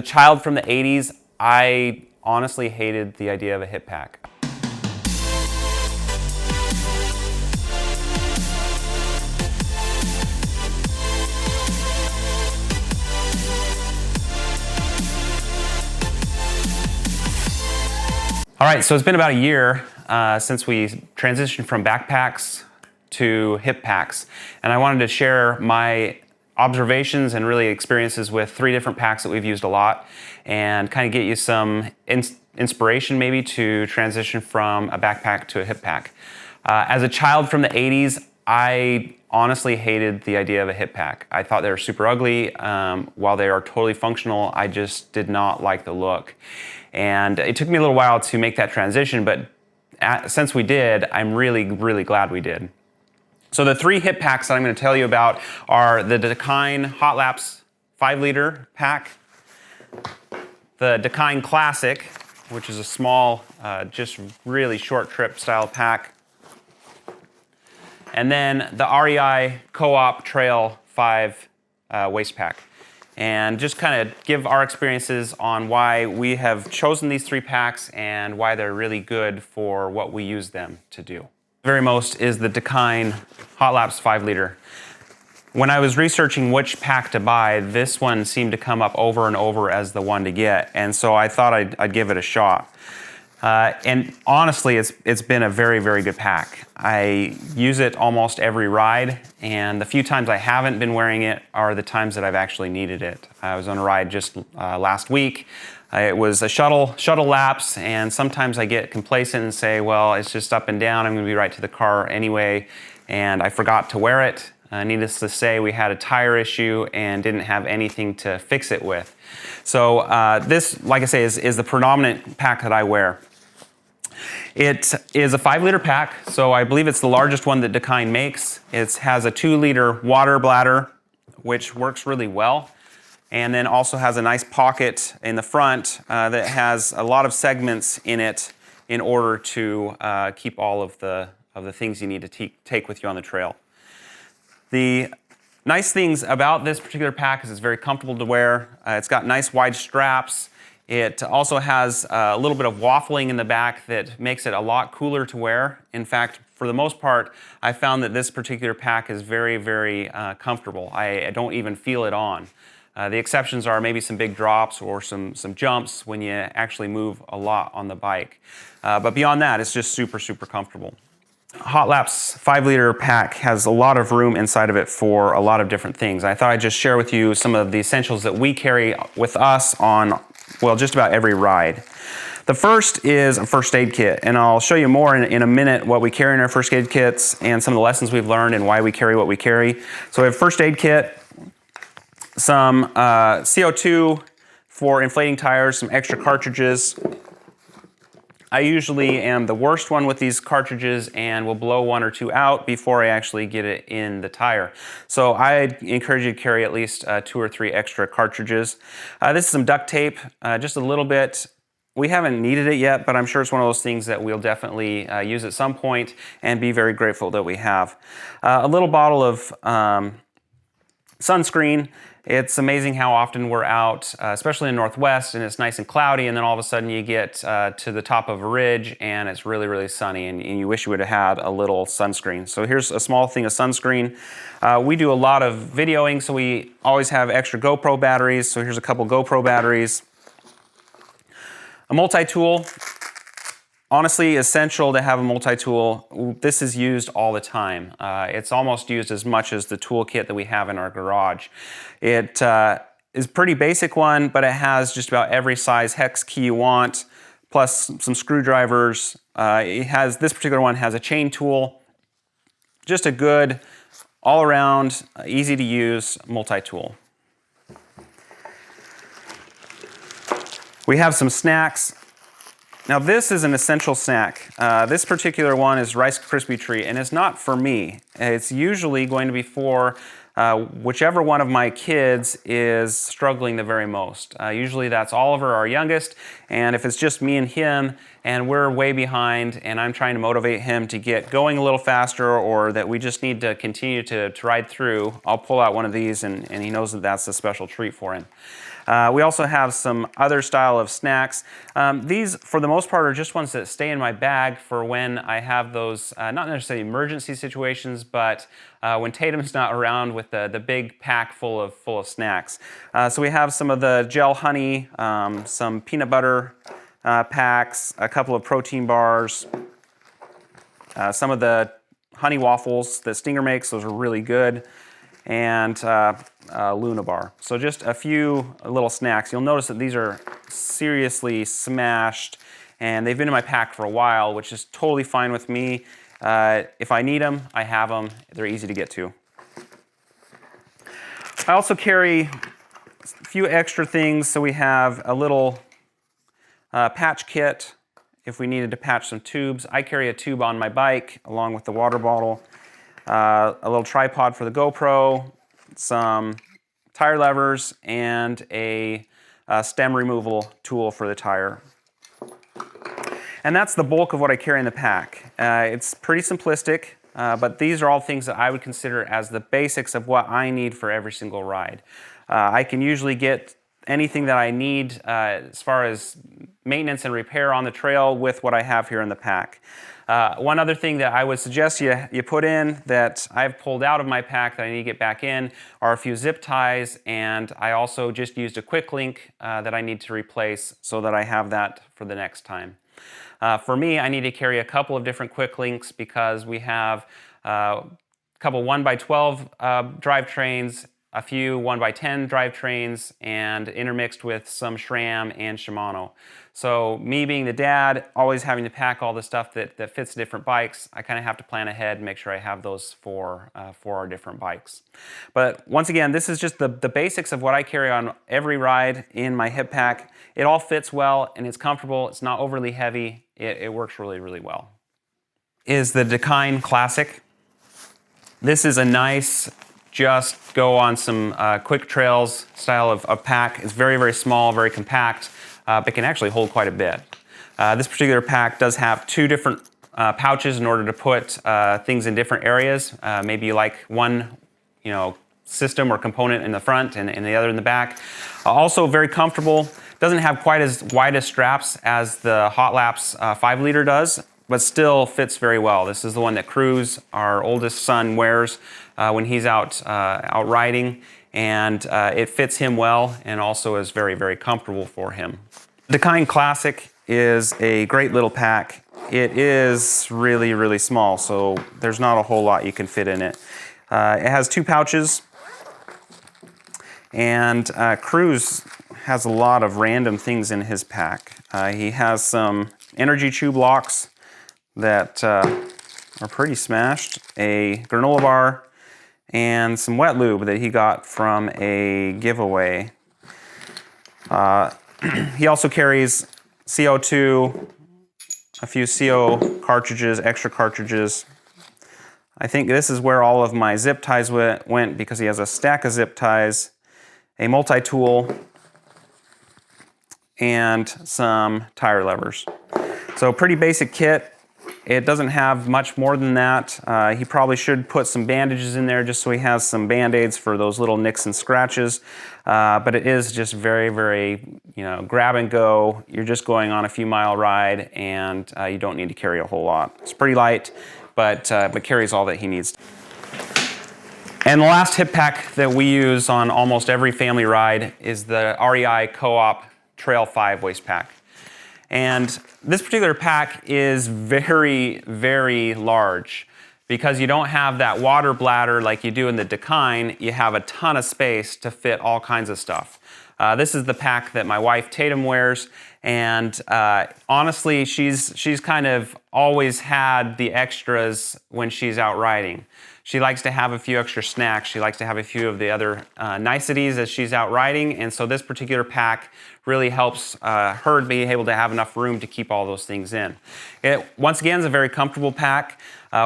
child from the 80s, I honestly hated the idea of a hip pack. All right, so it's been about a year since we transitioned from backpacks to hip packs, and I wanted to share my observations and really experiences with 3 different packs that we've used a lot, and kind of get you some inspiration maybe to transition from a backpack to a hip pack. As a child from the 80s, I honestly hated the idea of a hip pack. I thought they were super ugly. While they are totally functional, I just did not like the look. And it took me a little while to make that transition, but since we did, I'm really glad we did. So the 3 hip packs that I'm going to tell you about are the Dakine Hot Laps 5-liter pack, the Dakine Classic, which is a small, just really short trip style pack, and then the REI Co-op Trail 5 waist pack. And just kind of give our experiences on why we have chosen these 3 packs and why they're really good for what we use them to do. Very most is the Dakine Hot Laps 5-liter. When I was researching which pack to buy, this one seemed to come up over and over as the one to get, and so I thought I'd give it a shot. And honestly, it's been a very good pack. I use it almost every ride, and the few times I haven't been wearing it are the times that I've actually needed it. I was on a ride just last week. It was a shuttle laps, and sometimes I get complacent and say, well, it's just up and down, I'm going to be right to the car anyway, and I forgot to wear it. Needless to say, we had a tire issue and didn't have anything to fix it with. So this, like I say, is the predominant pack that I wear. It is a 5-liter pack, so I believe it's the largest one that Dakine makes. It has a 2-liter water bladder, which works really well, and then also has a nice pocket in the front that has a lot of segments in it in order to keep all of the things you need to take with you on the trail. The nice things about this particular pack is it's very comfortable to wear. It's got nice wide straps. It also has a little bit of waffling in the back that makes it a lot cooler to wear. In fact, for the most part, I found that this particular pack is very comfortable. I don't even feel it on. The exceptions are maybe some big drops or some jumps when you actually move a lot on the bike. But beyond that, it's just super comfortable. Hot Laps 5-liter pack has a lot of room inside of it for a lot of different things. I thought I'd just share with you some of the essentials that we carry with us on, well, just about every ride. The first is a first aid kit, and I'll show you more in a minute what we carry in our first aid kits and some of the lessons we've learned and why we carry what we carry. So we have a first aid kit, some CO2 for inflating tires, some extra cartridges. I usually am the worst one with these cartridges and will blow 1 or 2 out before I actually get it in the tire. So I encourage you to carry at least 2 or 3 extra cartridges. This is some duct tape, just a little bit. We haven't needed it yet, but I'm sure it's one of those things that we'll definitely use at some point and be very grateful that we have. A little bottle of sunscreen. It's amazing how often we're out, especially in the Northwest, and it's nice and cloudy, and then all of a sudden you get to the top of a ridge and it's really sunny, and you wish you would have had a little sunscreen. So here's a small thing of sunscreen. We do a lot of videoing, so we always have extra GoPro batteries. So here's a couple GoPro batteries. A multi-tool. Honestly, essential to have a multi-tool. This is used all the time. It's almost used as much as the toolkit that we have in our garage. It is a pretty basic one, but it has just about every size hex key you want, plus some screwdrivers. This particular one has a chain tool. Just a good, all-around, easy to use multi-tool. We have some snacks. Now this is an essential snack. This particular one is Rice Krispie Treat, and it's not for me. It's usually going to be for whichever one of my kids is struggling the very most. Usually that's Oliver, our youngest, and if it's just me and him and we're way behind and I'm trying to motivate him to get going a little faster, or that we just need to continue to ride through, I'll pull out one of these and he knows that that's a special treat for him. We also have some other style of snacks. These, for the most part, are just ones that stay in my bag for when I have those, not necessarily emergency situations, but when Tatum's not around with the big pack full of snacks. So we have some of the gel honey, some peanut butter packs, a couple of protein bars, some of the honey waffles that Stinger makes, those are really good, and Luna bar. So just a few little snacks. You'll notice that these are seriously smashed, and they've been in my pack for a while, which is totally fine with me. If I need them, I have them. They're easy to get to. I also carry a few extra things. So we have a little patch kit if we needed to patch some tubes. I carry a tube on my bike along with the water bottle, a little tripod for the GoPro, some tire levers, and a stem removal tool for the tire. And that's the bulk of what I carry in the pack. It's pretty simplistic, but these are all things that I would consider as the basics of what I need for every single ride. I can usually get anything that I need as far as maintenance and repair on the trail with what I have here in the pack. One other thing that I would suggest you put in that I've pulled out of my pack that I need to get back in are a few zip ties, and I also just used a quick link that I need to replace so that I have that for the next time. For me, I need to carry a couple of different quick links because we have a couple 1x12 drivetrains, a few 1x10 drivetrains, and intermixed with some SRAM and Shimano. So me being the dad, always having to pack all the stuff that fits different bikes, I kind of have to plan ahead and make sure I have those for our different bikes. But once again, this is just the basics of what I carry on every ride in my hip pack. It all fits well and it's comfortable. It's not overly heavy. It works really, really well. Is the Dakine Classic. This is a nice, just go on some quick trails style of pack. It's very, very small, very compact, but can actually hold quite a bit. This particular pack does have two different pouches in order to put things in different areas. Maybe you like one, system or component in the front and the other in the back. Also very comfortable. Doesn't have quite as wide as straps as the Hot Laps 5-liter does, but still fits very well. This is the one that Cruz, our oldest son, wears when he's out riding, and it fits him well and also is very, very comfortable for him. The Dakine Classic is a great little pack. It is really, really small, so there's not a whole lot you can fit in it. It has two pouches, and Cruz has a lot of random things in his pack. He has some energy chew blocks that are pretty smashed, a granola bar, and some wet lube that he got from a giveaway. He also carries CO2, a few CO cartridges, extra cartridges. I think this is where all of my zip ties went because he has a stack of zip ties, a multi-tool, and some tire levers. So pretty basic kit. It doesn't have much more than that. He probably should put some bandages in there just so he has some band-aids for those little nicks and scratches. But it is just very, very, grab and go. You're just going on a few mile ride and you don't need to carry a whole lot. It's pretty light, but carries all that he needs. And the last hip pack that we use on almost every family ride is the REI Co-op Trail 5 waist pack. And this particular pack is very, very large. Because you don't have that water bladder like you do in the Dakine, you have a ton of space to fit all kinds of stuff. This is the pack that my wife Tatum wears, and honestly, she's kind of always had the extras when she's out riding. She likes to have a few extra snacks. She likes to have a few of the other niceties as she's out riding, and so this particular pack really helps her be able to have enough room to keep all those things in. It, once again, is a very comfortable pack.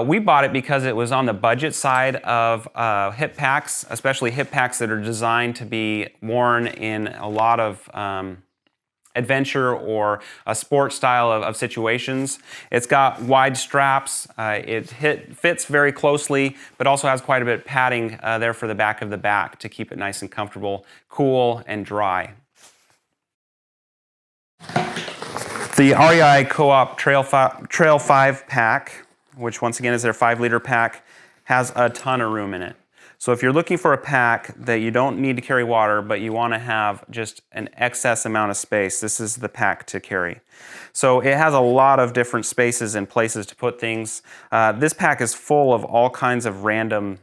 We bought it because it was on the budget side of hip packs, especially hip packs that are designed to be worn in a lot of adventure or a sport style of situations. It's got wide straps, it fits very closely, but also has quite a bit of padding there for the back of the back to keep it nice and comfortable, cool, and dry. The REI Co-op Trail 5 pack, which once again is their 5-liter pack, has a ton of room in it. So if you're looking for a pack that you don't need to carry water, but you want to have just an excess amount of space, this is the pack to carry. So it has a lot of different spaces and places to put things. This pack is full of all kinds of random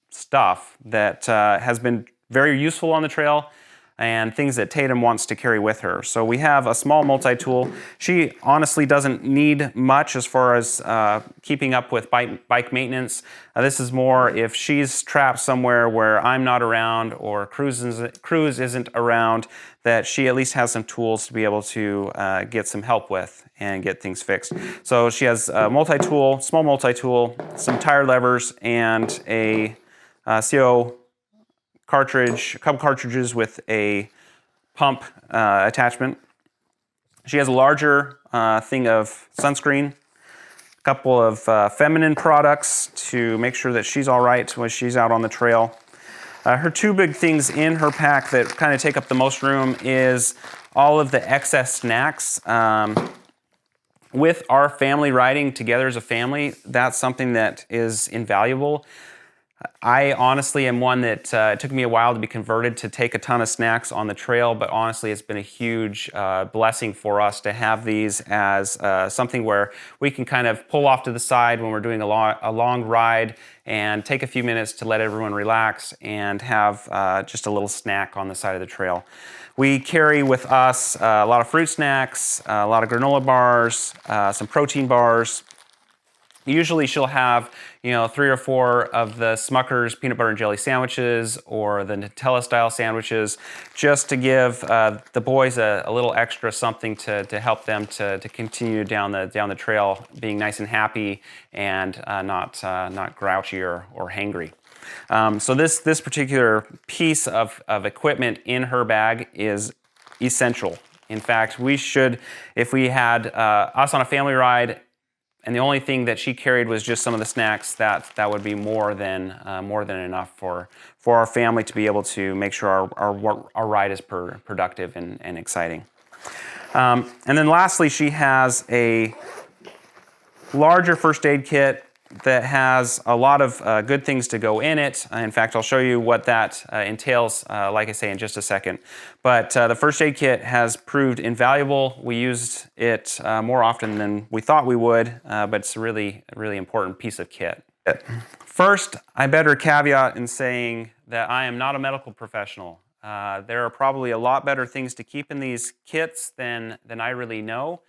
stuff that has been very useful on the trail, and things that Tatum wants to carry with her. So we have a small multi-tool. She honestly doesn't need much as far as keeping up with bike maintenance. This is more if she's trapped somewhere where I'm not around or Cruz isn't around, that she at least has some tools to be able to get some help with and get things fixed. So she has a multi-tool, small multi-tool, some tire levers, and a CO cartridge, a couple cartridges with a pump attachment. She has a larger thing of sunscreen, a couple of feminine products to make sure that she's all right when she's out on the trail. Her two big things in her pack that kind of take up the most room is all of the excess snacks. With our family riding together as a family, that's something that is invaluable. I honestly am one that it took me a while to be converted to take a ton of snacks on the trail, but honestly it's been a huge blessing for us to have these as something where we can kind of pull off to the side when we're doing a long ride and take a few minutes to let everyone relax and have just a little snack on the side of the trail. We carry with us a lot of fruit snacks, a lot of granola bars, some protein bars. Usually she'll have, 3 or 4 of the Smucker's peanut butter and jelly sandwiches or the Nutella style sandwiches, just to give the boys a little extra something to help them to continue down the trail, being nice and happy and not grouchy or hangry. So this particular piece of equipment in her bag is essential. In fact, we should, if we had us on a family ride and the only thing that she carried was just some of the snacks, that would be more than enough for our family to be able to make sure our ride is productive and exciting. And then lastly, she has a larger first aid kit that has a lot of good things to go in it. In fact, I'll show you what that entails, like I say, in just a second. But the first aid kit has proved invaluable. We used it more often than we thought we would, but it's a really important piece of kit. First, I better caveat in saying that I am not a medical professional. There are probably a lot better things to keep in these kits than I really know,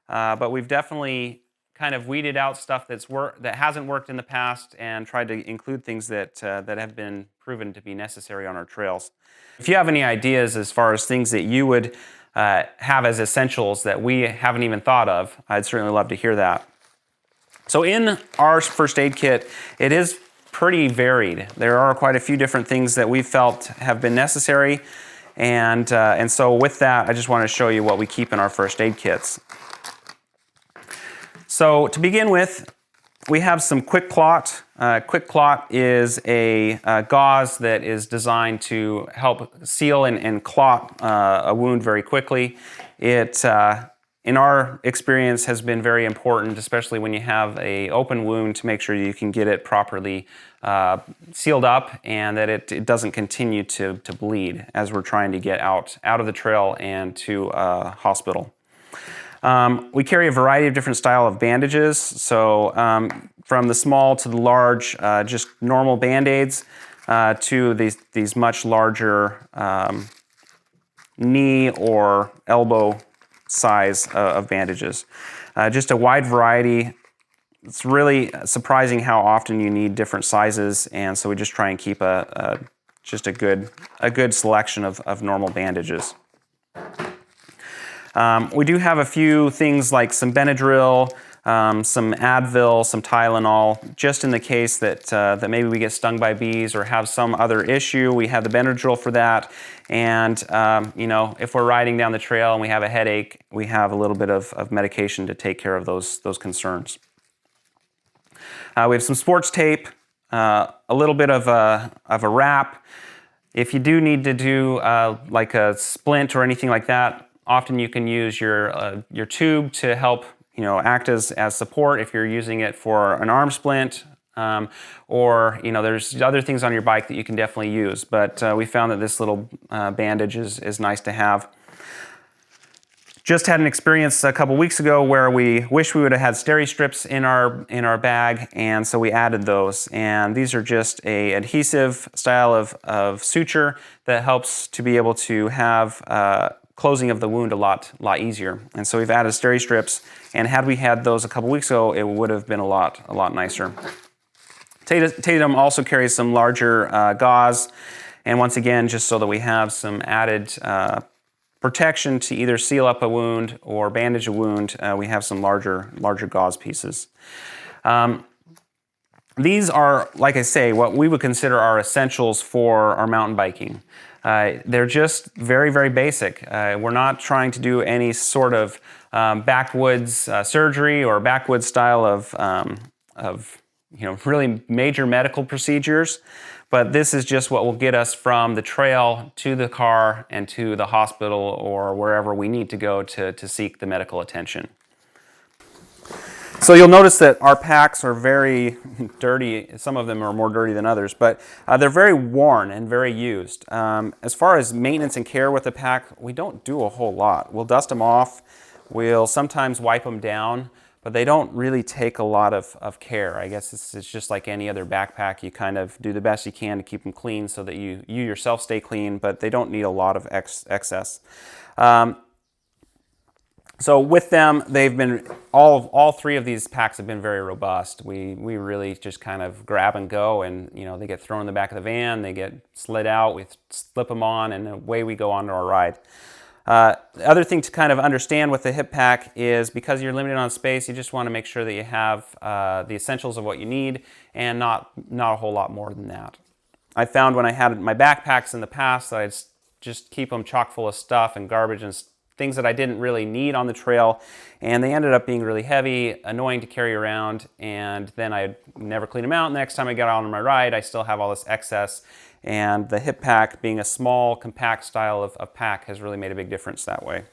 but we've definitely kind of weeded out stuff that hasn't worked in the past and tried to include things that have been proven to be necessary on our trails. If you have any ideas as far as things that you would have as essentials that we haven't even thought of, I'd certainly love to hear that. So in our first aid kit, it is pretty varied. There are quite a few different things that we felt have been necessary, and so with that, I just want to show you what we keep in our first aid kits. So to begin with, we have some Quick Clot. Quick Clot is a gauze that is designed to help seal and clot a wound very quickly. It, in our experience, has been very important, especially when you have an open wound, to make sure you can get it properly sealed up and that it doesn't continue to bleed as we're trying to get out of the trail and to a hospital. We carry a variety of different style of bandages, so from the small to the large, just normal Band-Aids, to these much larger knee or elbow size of bandages. Just a wide variety. It's really surprising how often you need different sizes, and so we just try and keep just a good selection of normal bandages. We do have a few things like some Benadryl, some Advil, some Tylenol, just in the case that maybe we get stung by bees or have some other issue. We have the Benadryl for that, and if we're riding down the trail and we have a headache, we have a little bit of medication to take care of those concerns. We have some sports tape, a little bit of a wrap. If you do need to do like a splint or anything like that, Often you can use your tube to help act as support if you're using it for an arm splint, or there's other things on your bike that you can definitely use. But we found that this little bandage is nice to have. Just had an experience a couple weeks ago where we wish we would have had steri strips in our bag, and so we added those. And these are just a adhesive style of suture that helps to be able to have closing of the wound a lot easier. And so we've added steri strips, and had we had those a couple weeks ago, it would have been a lot nicer. Tatum also carries some larger gauze, and once again, just so that we have some added protection to either seal up a wound or bandage a wound, we have some larger gauze pieces. These are, like I say, what we would consider our essentials for our mountain biking. They're just very basic. We're not trying to do any sort of backwoods surgery or backwoods style of really major medical procedures. But this is just what will get us from the trail to the car and to the hospital or wherever we need to go to seek the medical attention. So you'll notice that our packs are very dirty. Some of them are more dirty than others, but they're very worn and very used. As far as maintenance and care with the pack, we don't do a whole lot. We'll dust them off. We'll sometimes wipe them down, but they don't really take a lot of care. I guess it's just like any other backpack. You kind of do the best you can to keep them clean so that you yourself stay clean, but they don't need a lot of excess. So with them, they've been, all three of these packs have been very robust. We really just kind of grab and go, and they get thrown in the back of the van, they get slid out, we slip them on, and away we go on to our ride. The other thing to kind of understand with the hip pack is because you're limited on space, you just want to make sure that you have the essentials of what you need and not a whole lot more than that. I found when I had my backpacks in the past that I'd just keep them chock full of stuff and garbage and things that I didn't really need on the trail, and they ended up being really heavy, annoying to carry around, and then I'd never clean them out. And the next time I got out on my ride, I still have all this excess. And the hip pack, being a small, compact style of pack, has really made a big difference that way.